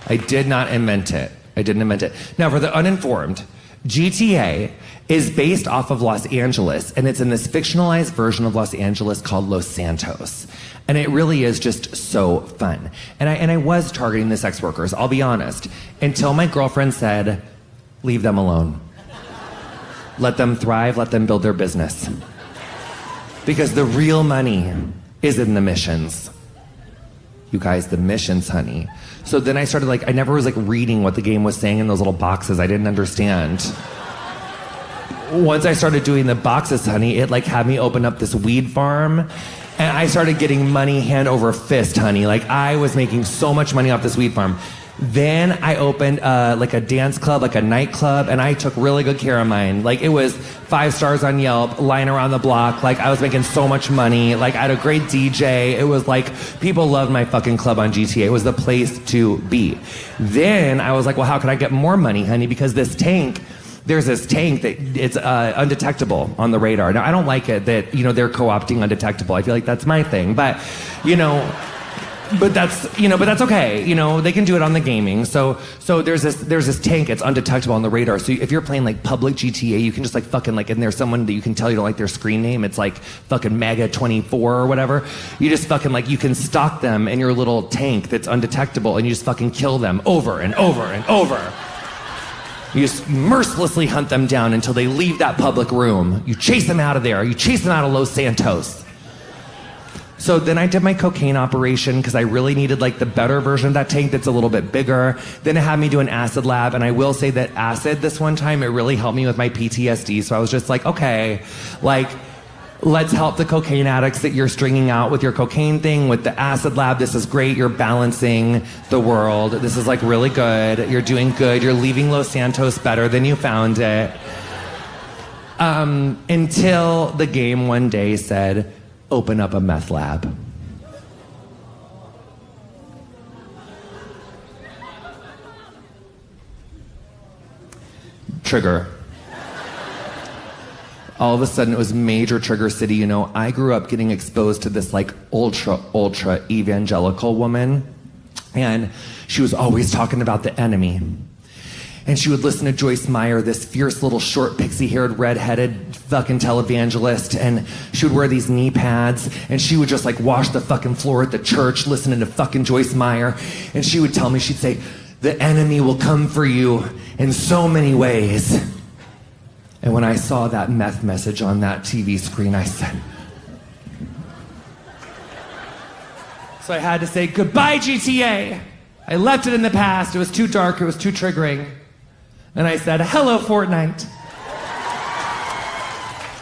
I did not invent it. I didn't invent it. Now, for the uninformed, GTA is based off of Los Angeles, and it's in this fictionalized version of Los Angeles called Los Santos. And it really is just so fun. And I was targeting the sex workers, I'll be honest, until my girlfriend said, leave them alone. Let them thrive, let them build their business. Because the real money is in the missions. You guys, the missions, honey. So then I started I never was reading what the game was saying in those little boxes. I didn't understand. Once I started doing the boxes, honey, it had me open up this weed farm. And I started getting money hand over fist, honey. I was making so much money off this weed farm. Then I opened a dance club, a nightclub, and I took really good care of mine. It was 5 stars on Yelp, lying around the block. I was making so much money. I had a great DJ. It was people loved my fucking club on GTA. It was the place to be. Then I was well, how can I get more money, honey? Because there's this tank that it's undetectable on the radar. Now, I don't like it that, they're co-opting undetectable. I feel like that's my thing. But, But that's okay. They can do it on the gaming. So there's this tank. It's undetectable on the radar. So if you're playing public GTA, you can just fucking and there's someone that you can tell you don't like their screen name. It's fucking MAGA 24 or whatever. You just fucking you can stalk them in your little tank that's undetectable, and you just fucking kill them over and over and over. You just mercilessly hunt them down until they leave that public room. You chase them out of there. You chase them out of Los Santos. So then I did my cocaine operation because I really needed the better version of that tank that's a little bit bigger. Then it had me do an acid lab, and I will say that acid this one time, it really helped me with my PTSD. So I was just okay, Let's help the cocaine addicts that you're stringing out with your cocaine thing, with the acid lab. This is great. You're balancing the world. This is like really good. You're doing good. You're leaving Los Santos better than you found it. Until the game one day said, open up a meth lab. Trigger. All of a sudden, it was major trigger city. You know, I grew up getting exposed to this like ultra evangelical woman. And she was always talking about the enemy. And she would listen to Joyce Meyer, this fierce little short pixie-haired, red-headed fucking televangelist. And she would wear these knee pads. And she would just like wash the fucking floor at the church listening to fucking Joyce Meyer. And she would tell me, she'd say, the enemy will come for you in so many ways. And when I saw that meth message on that TV screen, I said... So I had to say, goodbye, GTA. I left it in the past. It was too dark. It was too triggering. And I said, hello, Fortnite.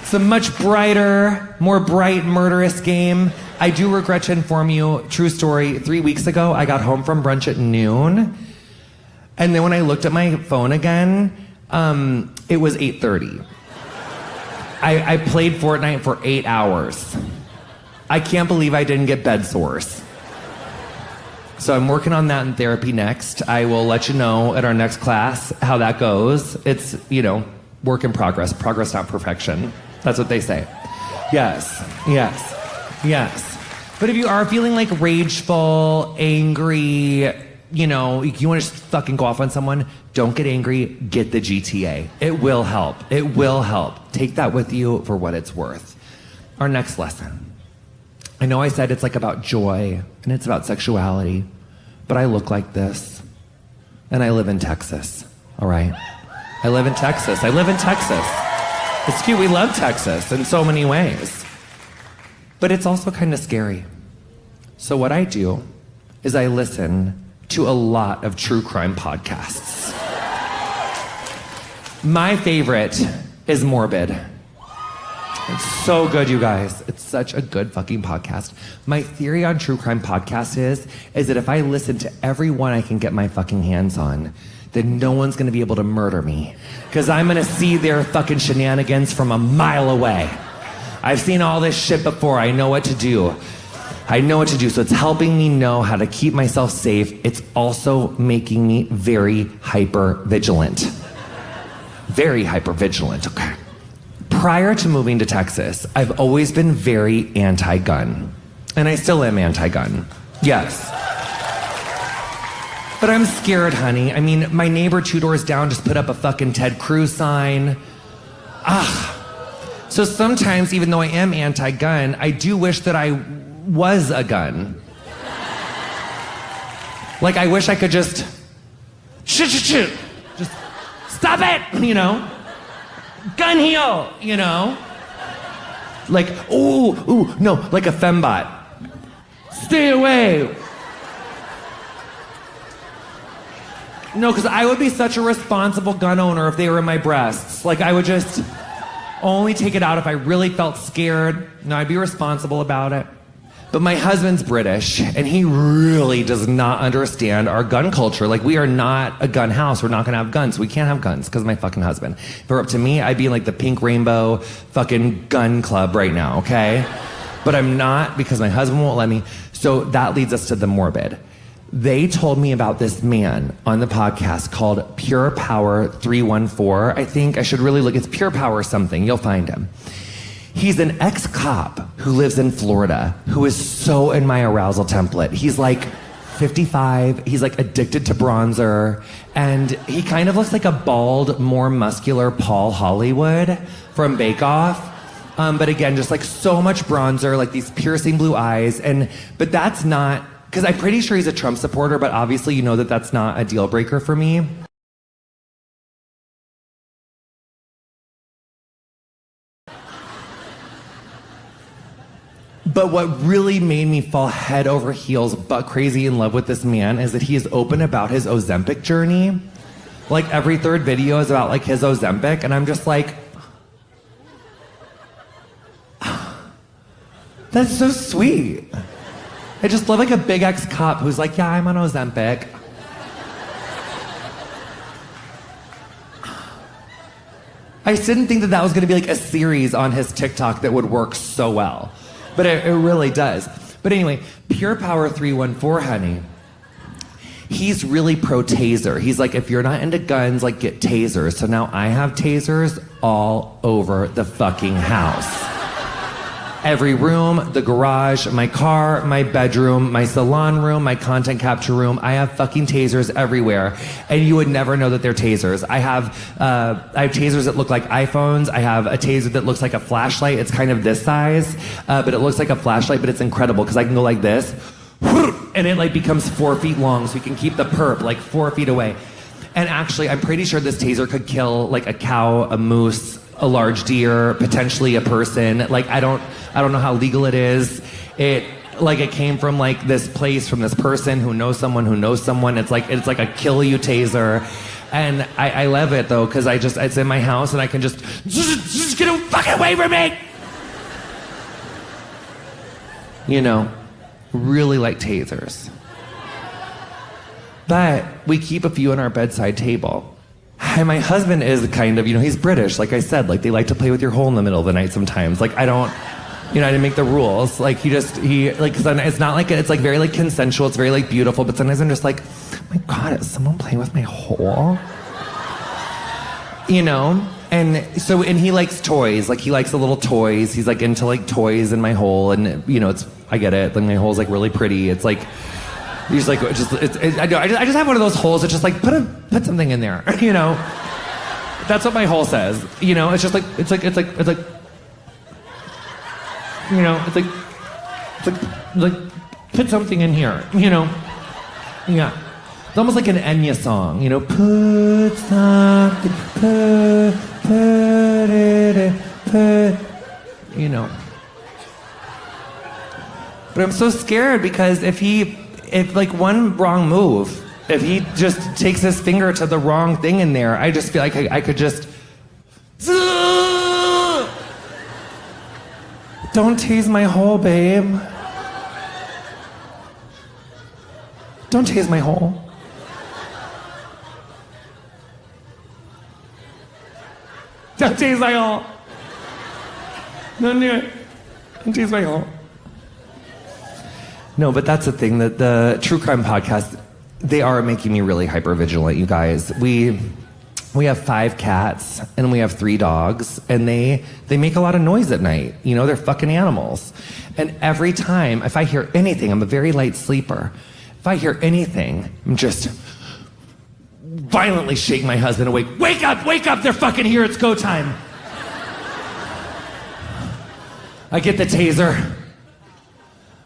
It's a much brighter, more bright, murderous game. I do regret to inform you, true story, 3 weeks ago, I got home from brunch at noon. And then when I looked at my phone again, it was 8:30. I played Fortnite for 8 hours. I can't believe I didn't get bed sores. So I'm working on that in therapy next. I will let you know at our next class how that goes. It's, you know, work in progress. Progress, not perfection. That's what they say. Yes. But if you are feeling like rageful, angry, you know, you want to just fucking go off on someone, don't get angry, get the GTA. It will help. It will help. Take that with you for what it's worth. Our next lesson. I know I said it's like about joy and it's about sexuality, but I look like this. And I live in Texas, all right? I live in Texas. It's cute, we love Texas in so many ways. But it's also kind of scary. So what I do is I listen to a lot of true crime podcasts. My favorite is Morbid. It's so good, you guys. It's such a good fucking podcast. My theory on true crime podcasts is that if I listen to every one I can get my fucking hands on, then no one's gonna be able to murder me. Because I'm gonna see their fucking shenanigans from a mile away. I've seen all this shit before. I know what to do. So it's helping me know how to keep myself safe. It's also making me very hyper-vigilant. Okay. Prior to moving to Texas, I've always been very anti-gun. And I still am anti-gun. Yes. But I'm scared, honey. I mean, my neighbor 2 doors down just put up a fucking Ted Cruz sign. So sometimes, even though I am anti-gun, I do wish that I was a gun. Like, I wish I could just... Shoot. Just stop it, you know? Gun heel, you know? Like, ooh, no, like a fembot. Stay away. No, because I would be such a responsible gun owner if they were in my breasts. Like, I would just only take it out if I really felt scared. No, I'd be responsible about it. But my husband's British, and he really does not understand our gun culture. Like, we are not a gun house. We're not gonna have guns. We can't have guns because of my fucking husband. If it were up to me, I'd be in like the pink rainbow fucking gun club right now, okay? But I'm not because my husband won't let me. So that leads us to the morbid. They told me about this man on the podcast called Pure Power 314. I think I should really look. It's Pure Power something. You'll find him. He's an ex-cop who lives in Florida who is so in my arousal template. He's like 55. He's like addicted to bronzer. And he kind of looks like a bald, more muscular Paul Hollywood from Bake Off. But again, just like so much bronzer, like these piercing blue eyes. But that's not, because I'm pretty sure he's a Trump supporter, but obviously you know that that's not a deal breaker for me. But what really made me fall head over heels, butt crazy in love with this man, is that he is open about his Ozempic journey. Like, every third video is about like his Ozempic, and I'm just like, That's so sweet. I just love like a big ex-cop who's like, yeah, I'm on Ozempic. I just didn't think that that was gonna be like a series on his TikTok that would work so well. But it really does. But anyway, Pure Power 314, honey. He's really pro taser. He's like, if you're not into guns, like get tasers. So now I have tasers all over the fucking house. Every room, the garage, my car, my bedroom, my salon room, my content capture room. I have fucking tasers everywhere. And you would never know that they're tasers. I have tasers that look like iPhones. I have a taser that looks like a flashlight. It's kind of this size, but it looks like a flashlight, but it's incredible because I can go like this, and it like becomes 4 feet long, so you can keep the perp like 4 feet away. And actually, I'm pretty sure this taser could kill like a cow, a moose, a large deer, potentially a person. Like I don't know how legal it is. It came from like this place, from this person who knows someone who knows someone. It's like a kill you taser. And I love it though, because it's in my house and I can just get fucking away from me. You know, really like tasers. But we keep a few on our bedside table. And my husband is kind of, he's British, like I said, like they like to play with your hole in the middle of the night sometimes. Like I didn't make the rules. Like cause it's not like, it's like very like consensual, it's very like beautiful, but sometimes I'm just like, oh my God, is someone playing with my hole? And so, and he likes toys, like he likes the little toys. He's like into like toys in my hole, and I get it, like my hole's like really pretty. It's like, he's like, I just have one of those holes that just like put something in there, That's what my hole says, It's just like it's like put something in here, Yeah, it's almost like an Enya song, Put something, put it in, But I'm so scared because if like one wrong move, if he just takes his finger to the wrong thing in there, I just feel like I could just... Don't tase my hole, babe. Don't tase my hole. Don't tase my hole. Don't do it. Don't tase my hole. No, but that's the thing, that the true crime podcast, they are making me really hypervigilant, you guys. We have 5 cats and we have 3 dogs, and they make a lot of noise at night. They're fucking animals. And every time, if I hear anything, I'm a very light sleeper. If I hear anything, I'm just violently shaking my husband awake. Wake up, they're fucking here, it's go time. I get the taser.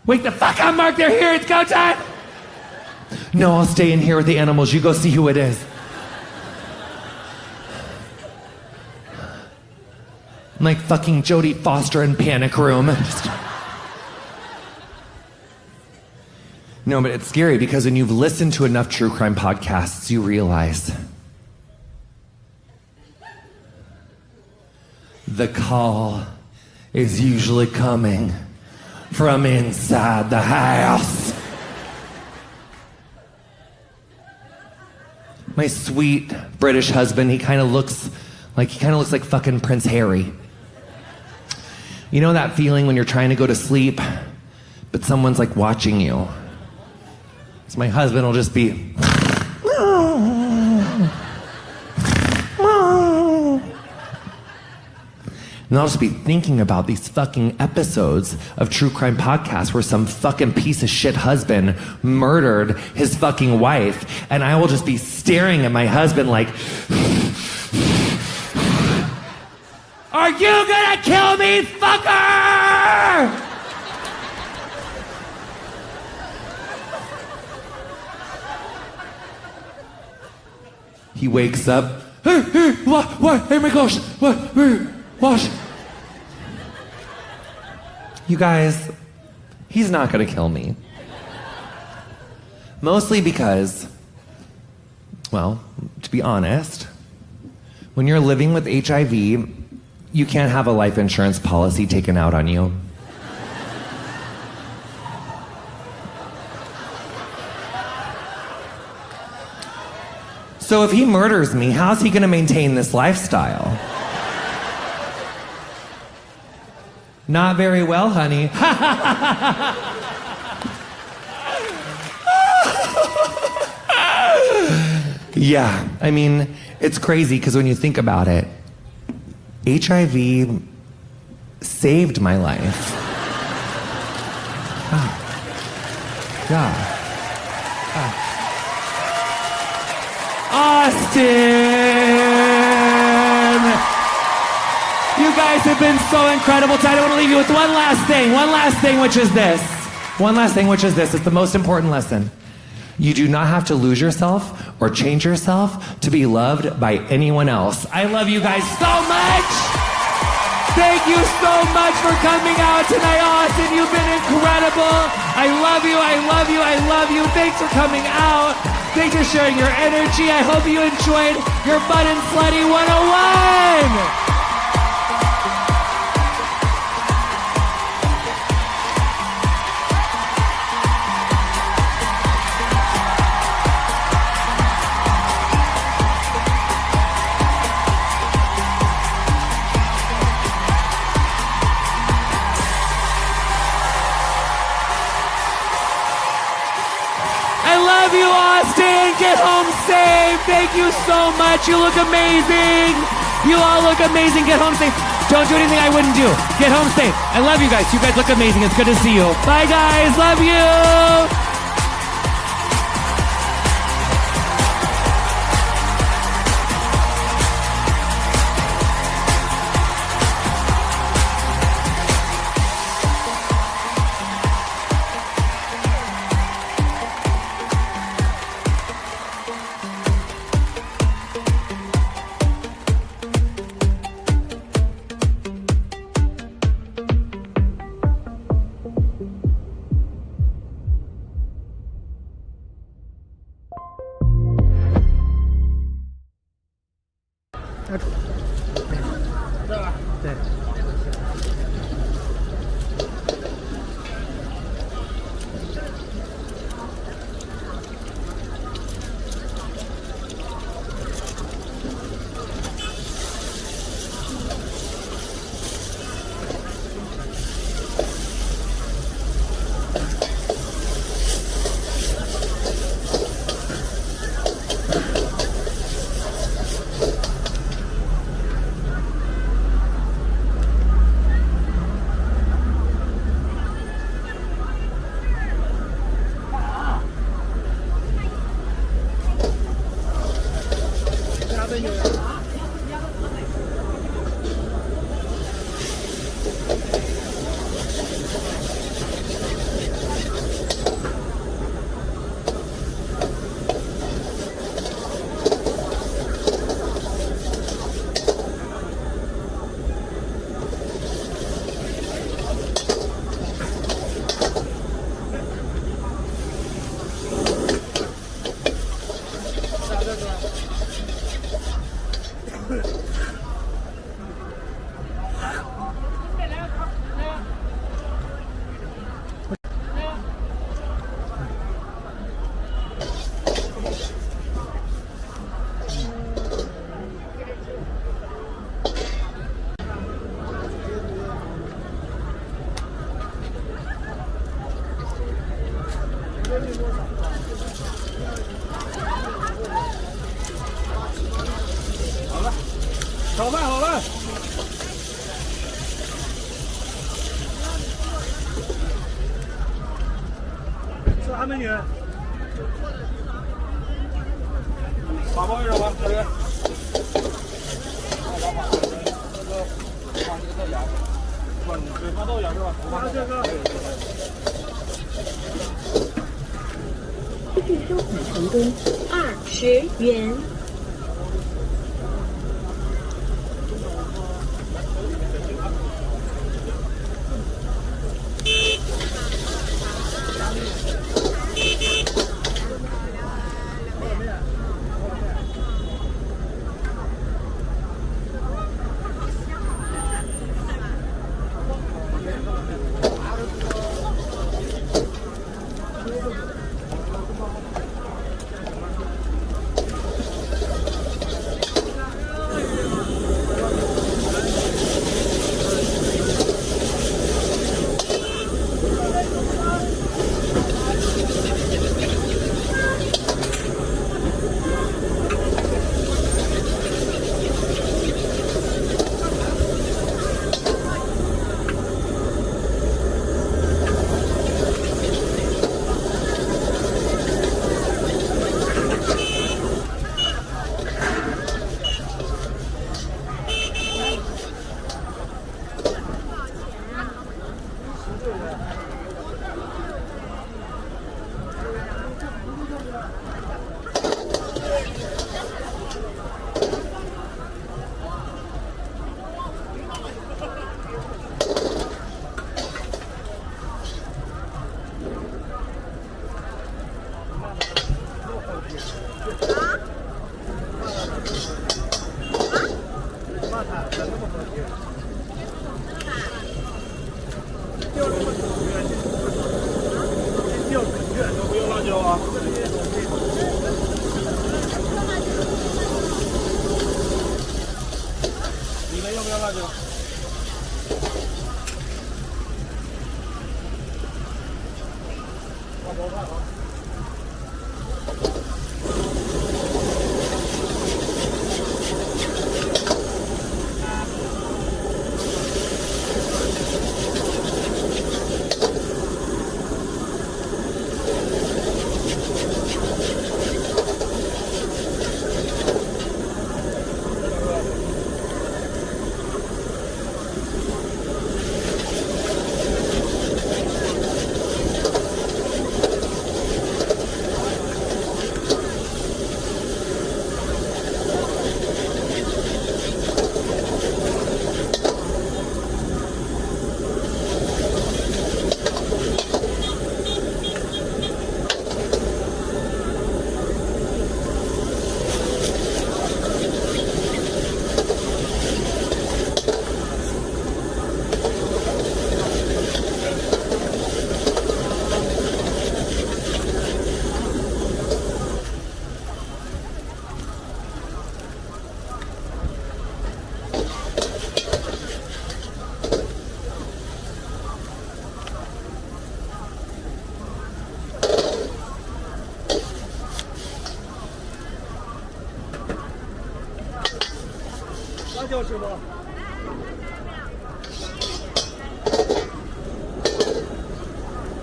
Wake the fuck up, Mark, they're here, it's go time! No, I'll stay in here with the animals, you go see who it is. I'm like fucking Jodie Foster in Panic Room. No, but it's scary because when you've listened to enough true crime podcasts, you realize the call is usually coming from inside the house. My sweet British husband, he kind of looks like fucking Prince Harry. You know that feeling when you're trying to go to sleep, but someone's like watching you? So my husband will just be... And I'll just be thinking about these fucking episodes of true crime podcasts where some fucking piece of shit husband murdered his fucking wife, and I will just be staring at my husband like, are you gonna kill me, fucker? He wakes up, what, oh my gosh, what? You guys, he's not gonna kill me. Mostly because, well, to be honest, when you're living with HIV, you can't have a life insurance policy taken out on you. So if he murders me, how's he gonna maintain this lifestyle? Not very well, honey. Yeah, I mean, it's crazy because when you think about it, HIV saved my life. Yeah. Austin! You guys have been so incredible tonight. I want to leave you with one last thing, which is this. It's the most important lesson. You do not have to lose yourself or change yourself to be loved by anyone else. I love you guys so much. Thank you so much for coming out tonight, Austin. You've been incredible. I love you. Thanks for coming out. Thanks for sharing your energy. I hope you enjoyed your Fun and Slutty 101. Get home safe. Thank you so much. You look amazing. You all look amazing. Get home safe. Don't do anything I wouldn't do. Get home safe. I love you guys. You guys look amazing. It's good to see you. Bye, guys. Love you.元。辣椒吃不？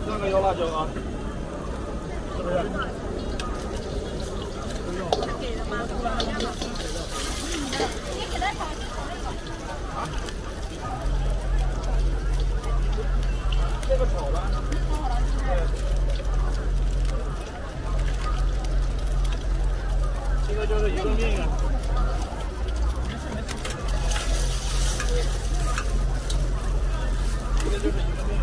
那个要辣椒啊，是不是？这个炒吧。这个就是一个面啊。这个就是一个面。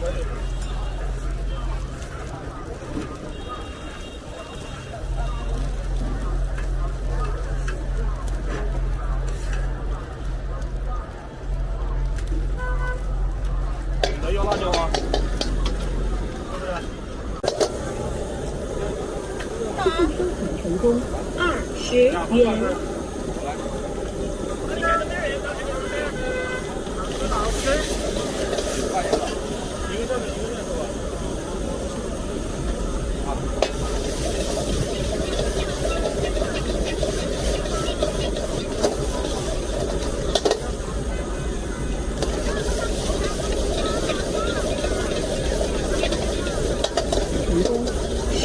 可以。要辣椒吗？成功20元。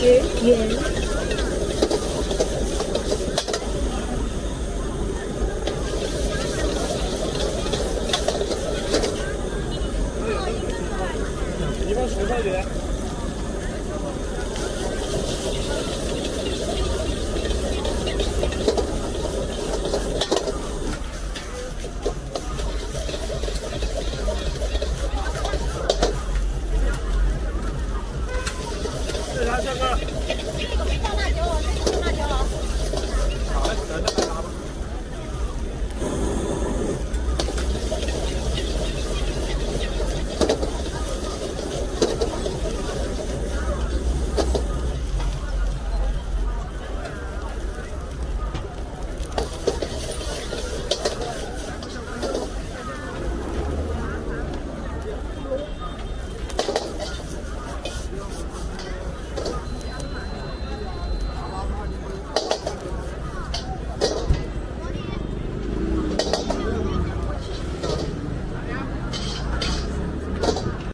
10元。一共10块钱。